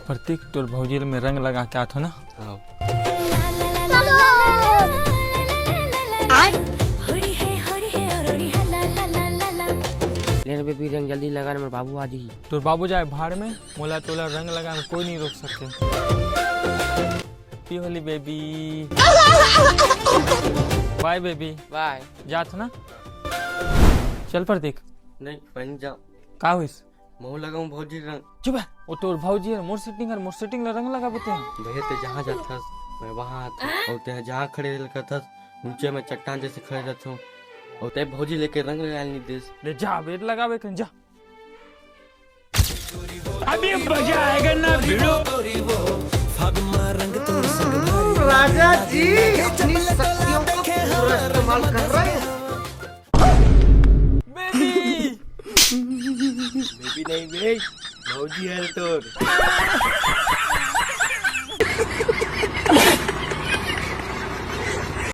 प्रतीक तोर भौजी में रंग लगा के आथो ना। हाँ। बेबी रंग जल्दी लगा मेरे बाबू आदि। तोर बाबू जाए भाड़ में, मोला तोला रंग लगा में कोई नहीं रोक सकते। Happy Holi baby. Bye baby. Bye. जात ना। चल प्रतीक। नहीं पहन जाओ। का हुइस? महू लगाऊं भौजी रंग। चुप है, वो तोर भौजी है, मोर सेटिंग ला रंग लगा बेते हैं। भैया ते जहाँ जाता मैं वहाँ आता और ते जहाँ खड़े रहता नीचे में चट्टान जैसे खड़े रहता हूँ और ते भौजी लेके रंग लगा नहीं देस। ले जा बेट लगावे कन जा। अभी मजा आएगा ना भिड़ो। राजा जी अपनी शक्तियों का पूरा इस्तेमाल कर रहे हैं। बेबी बेबी नहीं भौजी है तोर।